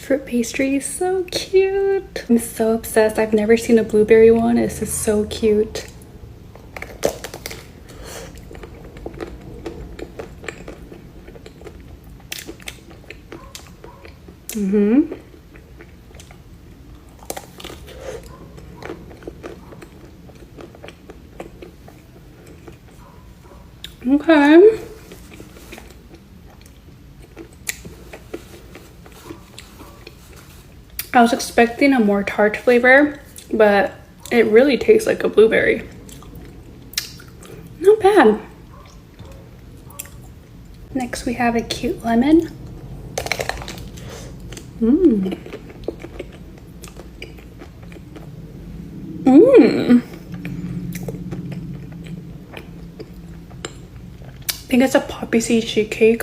fruit pastry is so cute. I'm so obsessed. I've never seen a blueberry one. This is so cute. Okay. I was expecting a more tart flavor, but it really tastes like a blueberry. Not bad. Next we have a cute lemon. I think it's a poppy seed cheesecake.